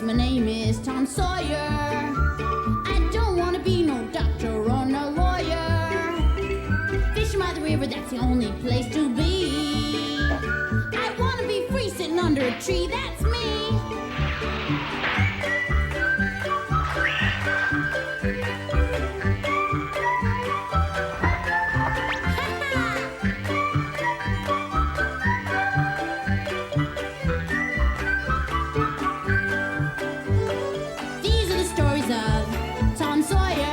my name is Tom Sawyer. I don't want to be no doctor or no lawyer. Fishing by the river, that's the only place to be. I want to be free sitting under a tree, that's me. These are the stories of Tom Sawyer.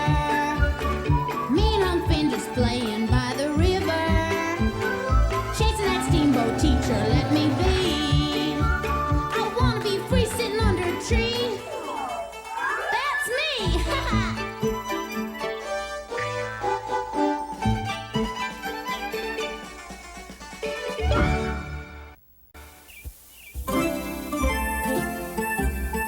Me and Unc Finn just playing by the river. Chasing that steamboat teacher, let me be. I want to be free sitting under a tree. That's me!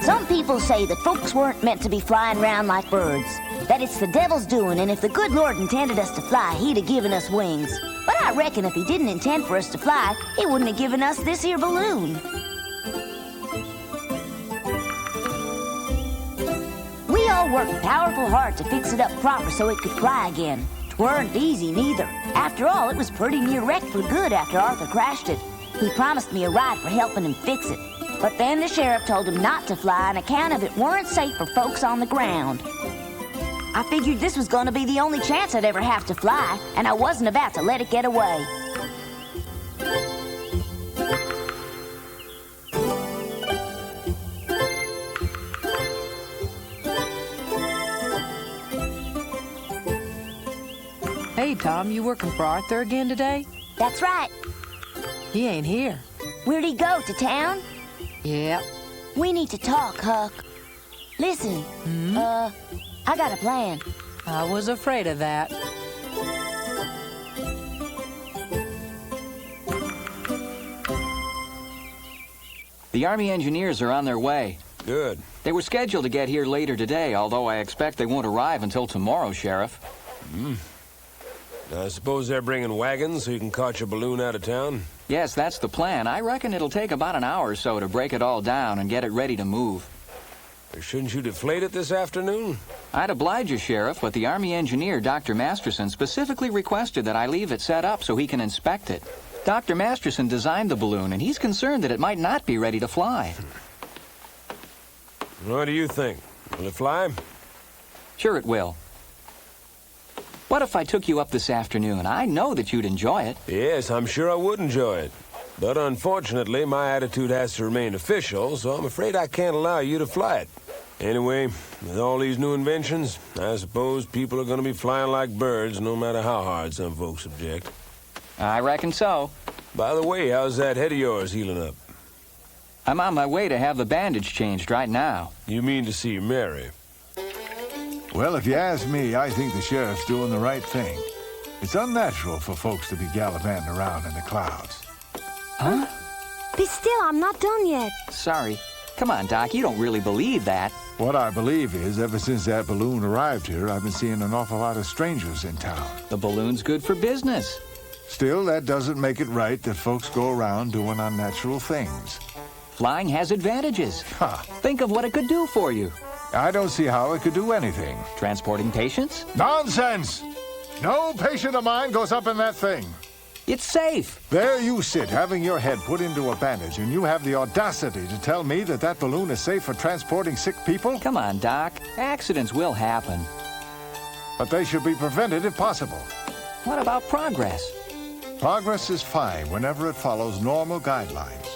Some people say that folks weren't meant to be flying around like birds. That it's the devil's doing, and if the good Lord intended us to fly, he'd have given us wings. But I reckon if he didn't intend for us to fly, he wouldn't have given us this here balloon. We all worked powerful hard to fix it up proper so it could fly again. 'Tweren't easy neither. After all, it was pretty near wrecked for good after Arthur crashed it. He promised me a ride for helping him fix it. But then the sheriff told him not to fly on account of it weren't safe for folks on the ground. I figured this was going to be the only chance I'd ever have to fly, and I wasn't about to let it get away. Hey, Tom, you working for Arthur again today? That's right. He ain't here. Where'd he go, to town? Yep. We need to talk, Huck. Listen, I got a plan. I was afraid of that. The Army engineers are on their way. Good. They were scheduled to get here later today, although I expect they won't arrive until tomorrow, Sheriff. I suppose they're bringing wagons so you can cart your balloon out of town? Yes, that's the plan. I reckon it'll take about an hour or so to break it all down and get it ready to move. Shouldn't you deflate it this afternoon? I'd oblige you, Sheriff, but the Army engineer, Dr. Masterson, specifically requested that I leave it set up so he can inspect it. Dr. Masterson designed the balloon, and he's concerned that it might not be ready to fly. What do you think? Will it fly? Sure it will. What if I took you up this afternoon? I know that you'd enjoy it. Yes, I'm sure I would enjoy it. But unfortunately, my attitude has to remain official, so I'm afraid I can't allow you to fly it. Anyway, with all these new inventions, I suppose people are going to be flying like birds, no matter how hard some folks object. I reckon so. By the way, how's that head of yours healing up? I'm on my way to have the bandage changed right now. You mean to see Mary? Well, if you ask me, I think the sheriff's doing the right thing. It's unnatural for folks to be gallivanting around in the clouds. Huh? Be still, I'm not done yet. Sorry. Come on, Doc, you don't really believe that. What I believe is, ever since that balloon arrived here, I've been seeing an awful lot of strangers in town. The balloon's good for business. Still, that doesn't make it right that folks go around doing unnatural things. Flying has advantages. Ha! Think of what it could do for you. I don't see how it could do anything. Transporting patients? Nonsense! No patient of mine goes up in that thing. It's safe. There you sit, having your head put into a bandage, and you have the audacity to tell me that that balloon is safe for transporting sick people? Come on, Doc. Accidents will happen. But they should be prevented if possible. What about progress? Progress is fine whenever it follows normal guidelines.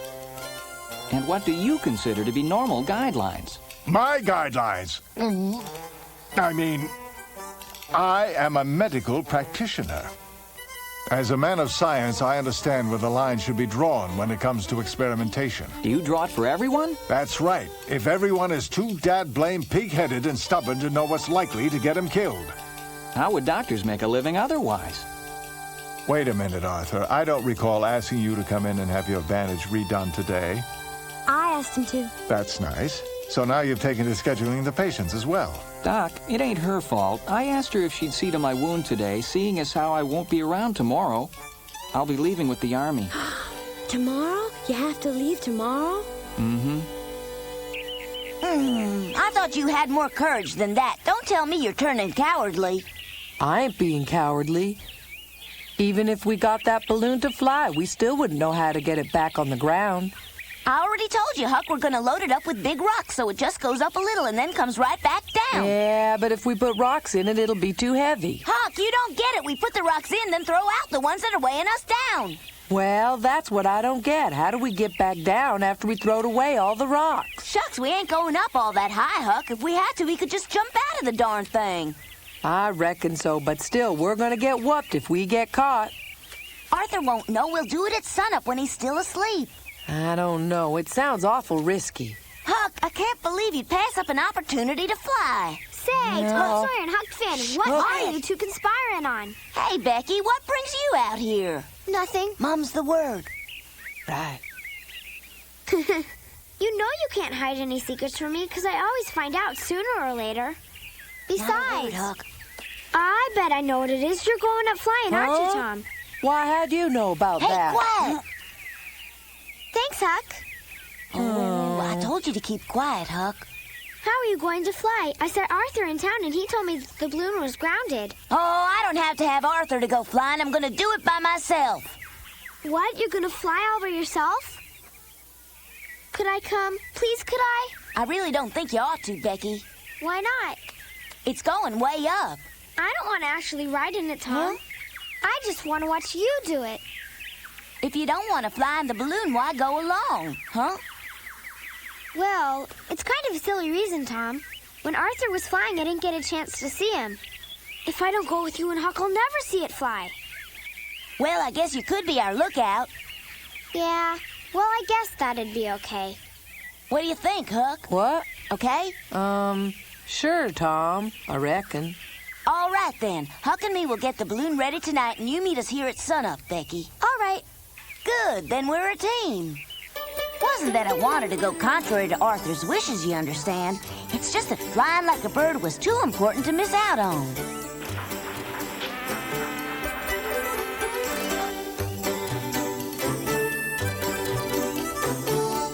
And what do you consider to be normal guidelines? My guidelines? I mean, I am a medical practitioner. As a man of science, I understand where the line should be drawn when it comes to experimentation. Do you draw it for everyone? That's right. If everyone is too dad-blame pig-headed and stubborn to know what's likely to get him killed. How would doctors make a living otherwise? Wait a minute, Arthur. I don't recall asking you to come in and have your bandage redone today. I asked him to. That's nice. So now you've taken to scheduling the patients as well. Doc, it ain't her fault. I asked her if she'd see to my wound today, seeing as how I won't be around tomorrow. I'll be leaving with the Army. Tomorrow? You have to leave tomorrow? Mm-hmm. I thought you had more courage than that. Don't tell me you're turning cowardly. I ain't being cowardly. Even if we got that balloon to fly, we still wouldn't know how to get it back on the ground. I already told you, Huck, we're gonna load it up with big rocks so it just goes up a little and then comes right back down. Yeah, but if we put rocks in it, it'll be too heavy. Huck, you don't get it. We put the rocks in, then throw out the ones that are weighing us down. Well, that's what I don't get. How do we get back down after we throwed away all the rocks? Shucks, we ain't going up all that high, Huck. If we had to, we could just jump out of the darn thing. I reckon so, but still, we're gonna get whooped if we get caught. Arthur won't know. We'll do it at sunup when he's still asleep. I don't know. It sounds awful risky. Huck, I can't believe you'd pass up an opportunity to fly. Say, No. Tom Sawyer and Huck Finn, what are you two conspiring on? Hey, Becky, what brings you out here? Nothing. Mum's the word. Right. You know you can't hide any secrets from me because I always find out sooner or later. Not a word, Besides, Huck. I bet I know what it is. You're going up flying, aren't you, Huh? Tom? Why, how'd you know about Hey, that? quiet. Thanks, Huck. Oh, I told you to keep quiet, Huck. How are you going to fly? I saw Arthur in town and he told me that the balloon was grounded. Oh, I don't have to have Arthur to go flying. I'm gonna do it by myself. What? You're going to fly all by yourself? Could I come? Please, could I? I really don't think you ought to, Becky. Why not? It's going way up. I don't want to actually ride in it, Tom. I just want to watch you do it. If you don't want to fly in the balloon, why go along, huh? Well, it's kind of a silly reason, Tom. When Arthur was flying, I didn't get a chance to see him. If I don't go with you and Huck, I'll never see it fly. Well, I guess you could be our lookout. Yeah, well, I guess that'd be okay. What do you think, Huck? What? Okay? Sure, Tom. I reckon. All right, then. Huck and me will get the balloon ready tonight, and you meet us here at sunup, Becky. All right. Good, then we're a team. Wasn't that I wanted to go contrary to Arthur's wishes, you understand. It's just that flying like a bird was too important to miss out on.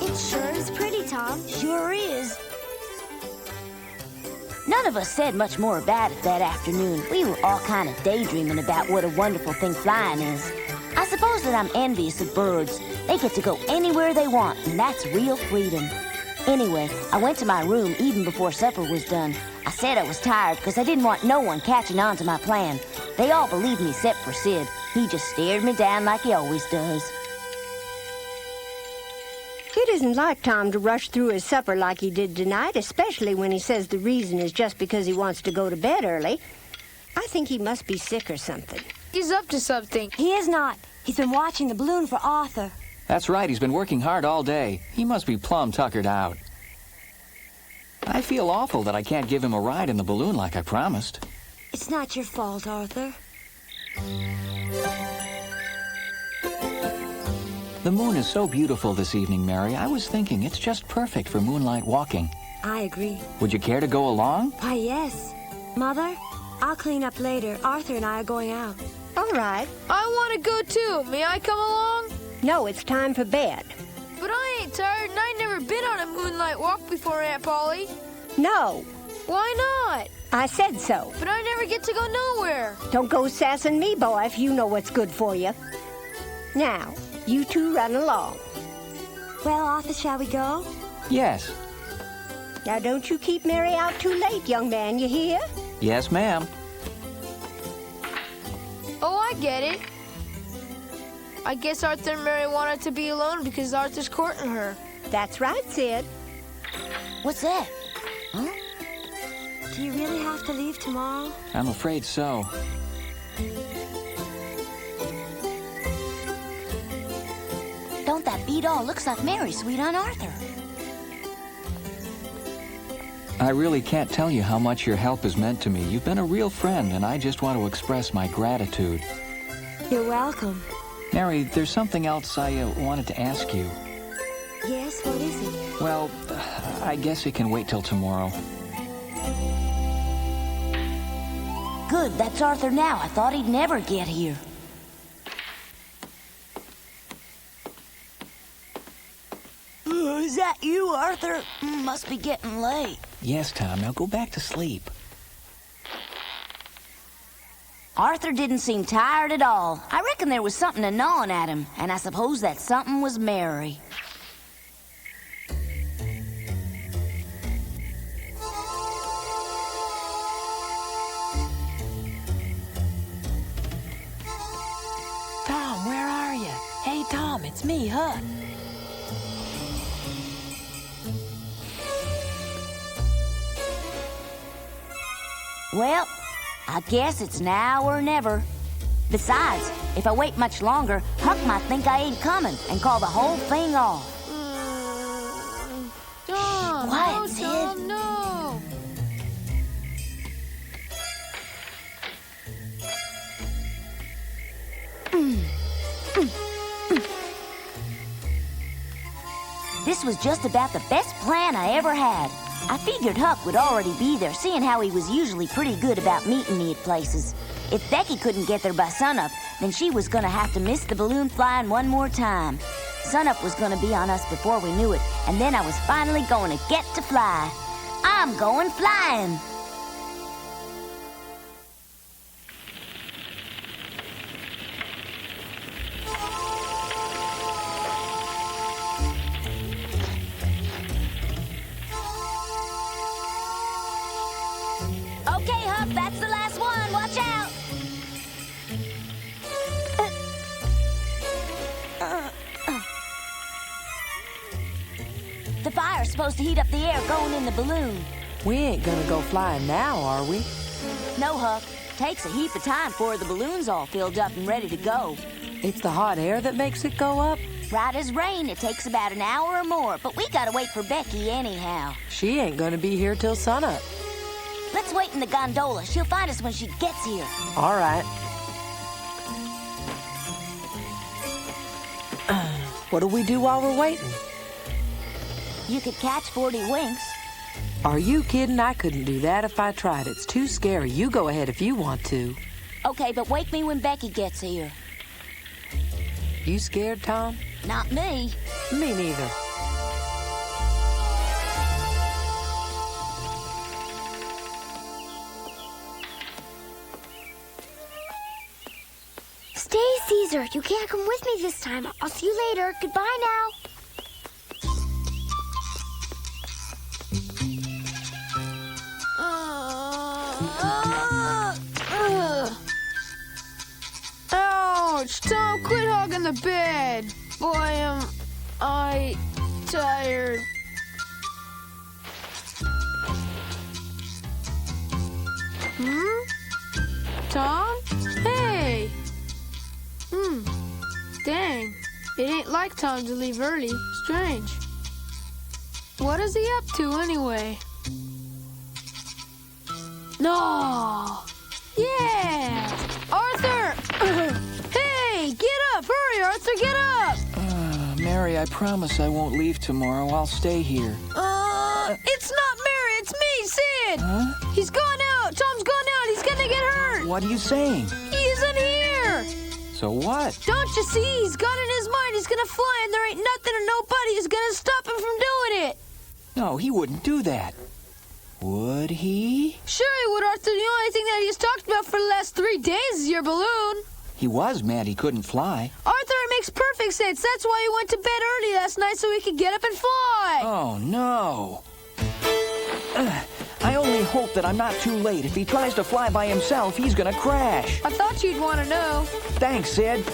It sure is pretty, Tom. Sure is. None of us said much more about it that afternoon. We were all kind of daydreaming about what a wonderful thing flying is. I suppose that I'm envious of birds. They get to go anywhere they want, and that's real freedom. Anyway, I went to my room even before supper was done. I said I was tired because I didn't want no one catching on to my plan. They all believed me except for Sid. He just stared me down like he always does. It isn't like Tom to rush through his supper like he did tonight, especially when he says the reason is just because he wants to go to bed early. I think he must be sick or something. He's up to something. He is not. He's been watching the balloon for Arthur. That's right, he's been working hard all day. He must be plumb tuckered out. I feel awful that I can't give him a ride in the balloon like I promised. It's not your fault, Arthur. The moon is so beautiful this evening, Mary. I was thinking it's just perfect for moonlight walking. I agree. Would you care to go along? Why, yes. Mother, I'll clean up later. Arthur and I are going out. All right. I want to go too. May I come along? No, it's time for bed. But I ain't tired and I never been on a moonlight walk before, Aunt Polly. No, Why not? I said so. But I never get to go nowhere. Don't go sassing me, boy, if you know what's good for you. Now, you two run along. Well, Arthur, shall we go? Yes. Now, don't you keep Mary out too late, young man, you hear? Yes, ma'am. Oh, I get it. I guess Arthur and Mary wanted to be alone because Arthur's courting her. That's right, Sid. What's that? Huh? Do you really have to leave tomorrow? I'm afraid so. Don't that beat all looks like Mary, sweet on Arthur. I really can't tell you how much your help has meant to me. You've been a real friend, and I just want to express my gratitude. You're welcome. Mary, there's something else I wanted to ask you. Yes, what is it? Well, I guess it can wait till tomorrow. Good, that's Arthur now. I thought he'd never get here. Is that you, Arthur? Must be getting late. Yes, Tom. Now go back to sleep. Arthur didn't seem tired at all. I reckon there was something gnawing at him, and I suppose that something was Mary. Tom, where are you? Hey, Tom, it's me, Huck. Well, I guess it's now or never. Besides, if I wait much longer, Huck might think I ain't coming and call the whole thing off. Tom, Quiet, no, Sid. Tom, no. This was just about the best plan I ever had. I figured Huck would already be there, seeing how he was usually pretty good about meeting me at places. If Becky couldn't get there by sunup, then she was gonna have to miss the balloon flying one more time. Sunup was gonna be on us before we knew it, and then I was finally going to get to fly. I'm going flying. Okay, Huck, that's the last one. Watch out. The fire's supposed to heat up the air going in the balloon. We ain't gonna go flying now, are we? No, Huck. Takes a heap of time before the balloon's all filled up and ready to go. It's the hot air that makes it go up? Right as rain, it takes about an hour or more, but we gotta wait for Becky anyhow. She ain't gonna be here till sunup. Let's wait in the gondola. She'll find us when she gets here. All right. What do we do while we're waiting? You could catch 40 winks. Are you kidding? I couldn't do that if I tried. It's too scary. You go ahead if you want to. Okay, but wake me when Becky gets here. You scared, Tom? Not me. Me neither. Stay, Caesar. You can't come with me this time. I'll see you later. Goodbye now. Ouch! Tom, quit hogging the bed. Boy, am I tired. Tom? Hey! Dang. It ain't like Tom to leave early. Strange. What is he up to anyway? No! Yeah! Arthur! Hey! Get up! Hurry, Arthur! Get up! Mary, I promise I won't leave tomorrow. I'll stay here. It's not Mary! It's me, Sid! Huh? He's gone out! Tom's gone out! He's gonna get hurt! What are you saying? He isn't here! So what? Don't you see? He's got in his mind he's gonna fly and there ain't nothing or nobody who's gonna stop him from doing it! No, he wouldn't do that. Would he? Sure he would, Arthur. The only thing that he's talked about for the last 3 days is your balloon. He was mad he couldn't fly. Arthur, it makes perfect sense. That's why he went to bed early last night so he could get up and fly. Oh, no. I only hope that I'm not too late. If he tries to fly by himself, he's gonna crash. I thought you'd want to know. Thanks, Sid.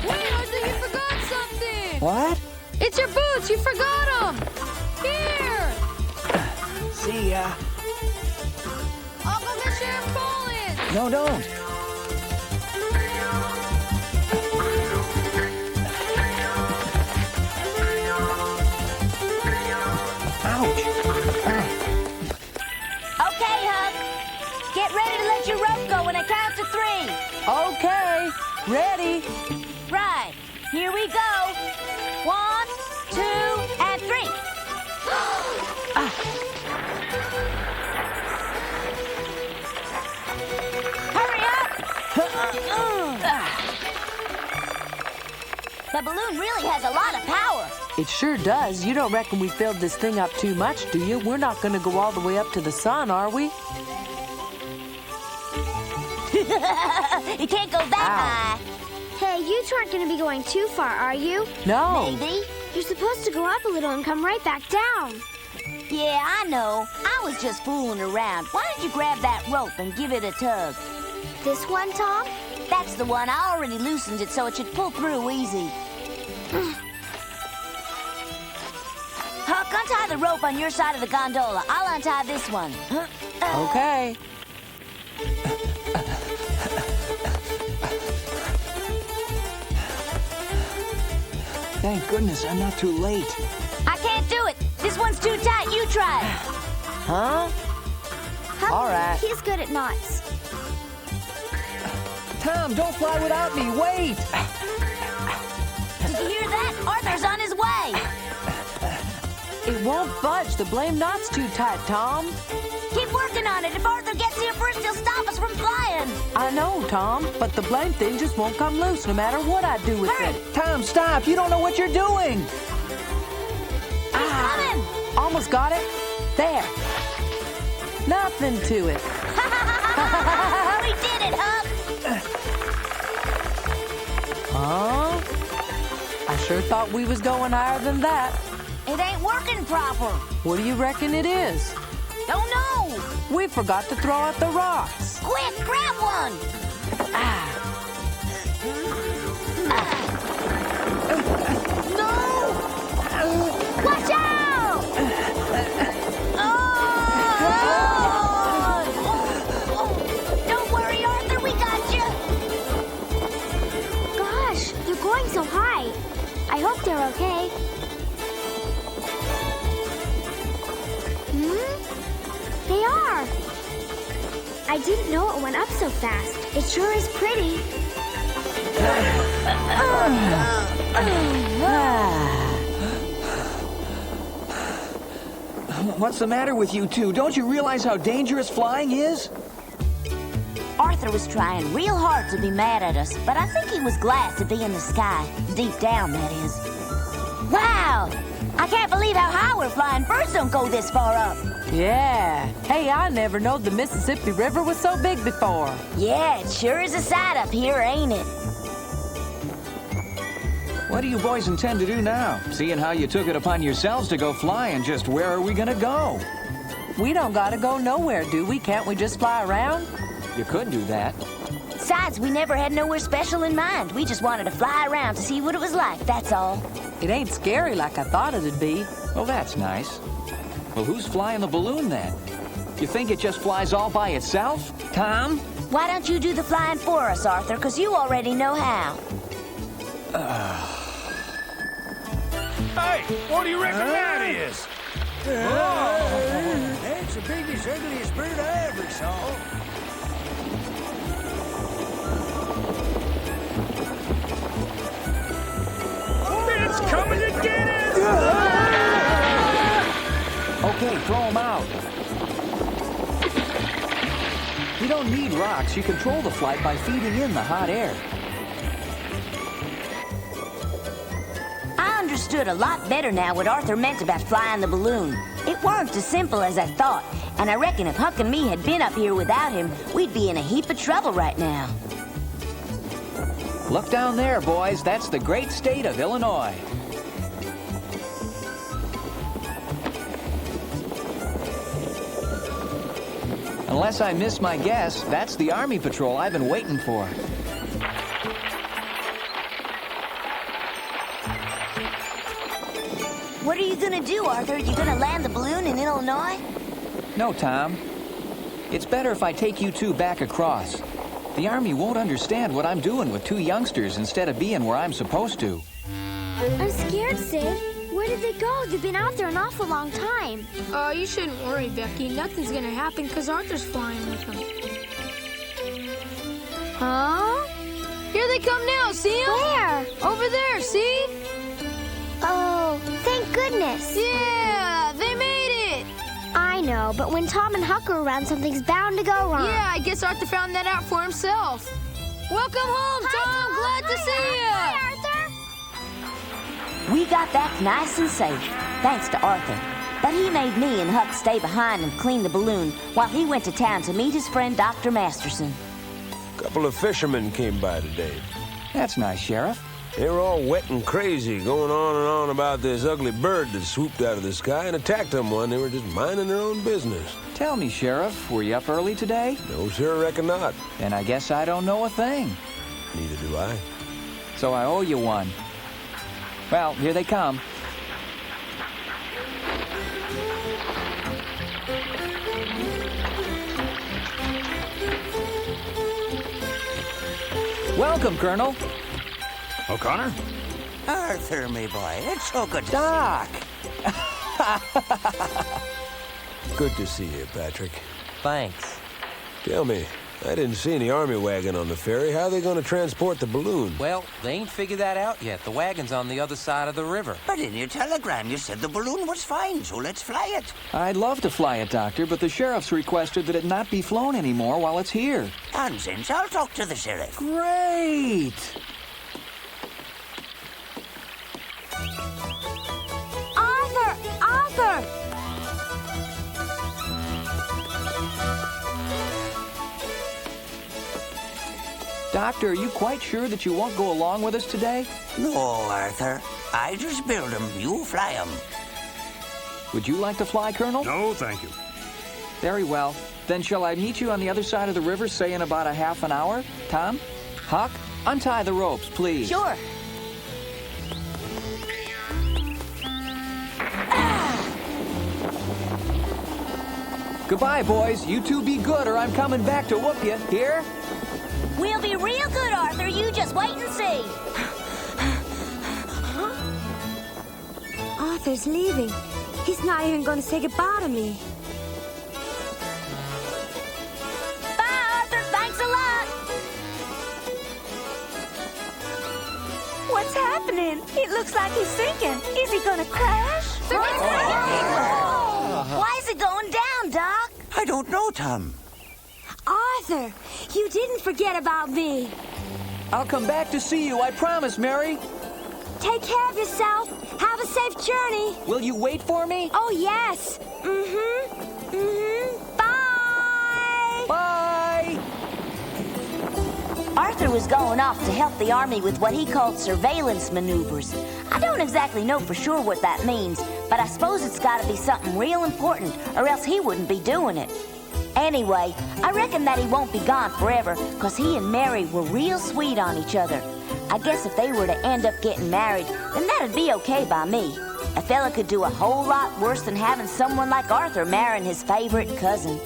Wait, Arthur, you forgot something. What? It's your boots. You forgot them. Here. See ya. I'll go get Sheriff Collins. No, don't. Ouch. Okay, Huck. Get ready to let your rope go when I count to 3. Okay. Ready. Right. Here we go. 1, 2, and 3. Hurry up! The balloon really has a lot of power. It sure does. You don't reckon we filled this thing up too much, do you? We're not going to go all the way up to the sun, are we? It can't go that high. Hey, you two aren't going to be going too far, are you? No. Maybe. You're supposed to go up a little and come right back down. Yeah, I know. I was just fooling around. Why don't you grab that rope and give it a tug? This one, Tom? That's the one. I already loosened it so it should pull through easy. Huck, untie the rope on your side of the gondola. I'll untie this one. Okay. Thank goodness I'm not too late. I can't do it. This one's too tight. You try it. Huh? Huck, All right. He's good at knots. Tom, don't fly without me. Wait! Did you hear that? Arthur's on his way. It won't budge. The blame knot's too tight, Tom. Keep working on it. If Arthur gets here first, he'll stop us from flying. I know, Tom, but the blame thing just won't come loose no matter what I do with Hurry. it. Tom, stop! You don't know what you're doing! He's coming. Almost got it. There. Nothing to it. We did it, Huck. Huh? I sure thought we was going higher than that. It ain't working proper. What do you reckon it is? Don't know. We forgot to throw out the rocks. Quick, grab one. No! Watch out! Don't worry, Arthur. We got you. Gosh, they're going so high. I hope they're okay. They are. I didn't know it went up so fast. It sure is pretty. What's the matter with you two? Don't you realize how dangerous flying is? Arthur was trying real hard to be mad at us, but I think he was glad to be in the sky. Deep down, that is. Wow! I can't believe how high we're flying. Birds don't go this far up. Yeah. Hey, I never knowed the Mississippi River was so big before. Yeah, it sure is a sight up here, ain't it? What do you boys intend to do now? Seeing how you took it upon yourselves to go flying, just where are we gonna go? We don't gotta go nowhere, do we? Can't we just fly around? You could do that. Besides, we never had nowhere special in mind. We just wanted to fly around to see what it was like, that's all. It ain't scary like I thought it'd be. Well, that's nice. Well, who's flying the balloon then? You think it just flies all by itself? Tom? Why don't you do the flying for us, Arthur? Because you already know how. Hey, what do you reckon that is? That's the biggest, ugliest bird I ever saw. It's coming to get it! Okay, throw them out. You don't need rocks. You control the flight by feeding in the hot air. I understood a lot better now what Arthur meant about flying the balloon. It weren't as simple as I thought, and I reckon if Huck and me had been up here without him, we'd be in a heap of trouble right now. Look down there, boys. That's the great state of Illinois. Unless I miss my guess, that's the Army patrol I've been waiting for. What are you gonna do, Arthur? You gonna land the balloon in Illinois? No, Tom. It's better if I take you two back across. The Army won't understand what I'm doing with two youngsters instead of being where I'm supposed to. I'm scared, Sid. Where did they go? They've been out there an awful long time. Oh, you shouldn't worry, Becky. Nothing's gonna happen because Arthur's flying with them. Huh? Here they come now, see 'em? Where? Over there, see? Oh, thank goodness. Yeah, they made it! I know, but when Tom and Huck are around, something's bound to go wrong. Yeah, I guess Arthur found that out for himself. Welcome home, Tom. Glad to see you. Hi, Arthur. We got back nice and safe, thanks to Arthur. But he made me and Huck stay behind and clean the balloon while he went to town to meet his friend Dr. Masterson. A couple of fishermen came by today. That's nice, Sheriff. They were all wet and crazy, going on and on about this ugly bird that swooped out of the sky and attacked them when they were just minding their own business. Tell me, Sheriff, were you up early today? No, sir, reckon not. Then I guess I don't know a thing. Neither do I. So I owe you one. Well, here they come. Welcome, Colonel. O'Connor? Arthur, me boy, it's so good to Doc! Good to see you, Patrick. Thanks. Tell me, I didn't see any army wagon on the ferry. How are they going to transport the balloon? Well, they ain't figured that out yet. The wagon's on the other side of the river. But in your telegram, you said the balloon was fine, so let's fly it. I'd love to fly it, Doctor, but the sheriff's requested that it not be flown anymore while it's here. Nonsense, I'll talk to the sheriff. Great! Arthur! Doctor, are you quite sure that you won't go along with us today? No, Arthur. I just build 'em. You fly 'em. Would you like to fly, Colonel? No, thank you. Very well. Then shall I meet you on the other side of the river, say in about a half an hour? Tom? Huck? Untie the ropes, please. Sure. Goodbye, boys. You two be good or I'm coming back to whoop you. Here? We'll be real good, Arthur. You just wait and see. Arthur's leaving. He's not even going to say goodbye to me. Bye, Arthur. Thanks a lot. What's happening? It looks like he's sinking. Is he going to crash? Why is it going down, Doc? I don't know, Tom. Arthur, you didn't forget about me. I'll come back to see you, I promise, Mary. Take care of yourself. Have a safe journey. Will you wait for me? Oh, yes. Bye. Bye! Arthur was going off to help the army with what he called surveillance maneuvers. I don't exactly know for sure what that means, but I suppose it's got to be something real important, or else he wouldn't be doing it. Anyway, I reckon that he won't be gone forever, because he and Mary were real sweet on each other. I guess if they were to end up getting married, then that'd be okay by me. A fella could do a whole lot worse than having someone like Arthur marrying his favorite cousin.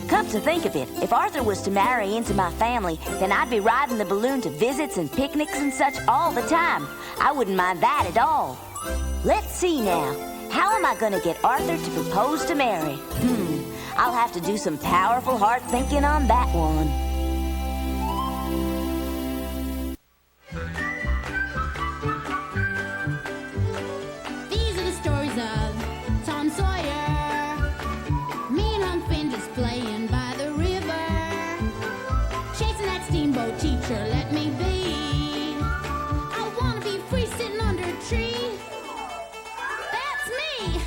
Come to think of it, if Arthur was to marry into my family, then I'd be riding the balloon to visits and picnics and such all the time. I wouldn't mind that at all. Let's see now. How am I going to get Arthur to propose to Mary? I'll have to do some powerful hard thinking on that one. These are the stories of Tom Sawyer. Me and Unc Finn just playing by the river. Chasing that steamboat teacher, let me be. I wanna be free sitting under a tree. That's me!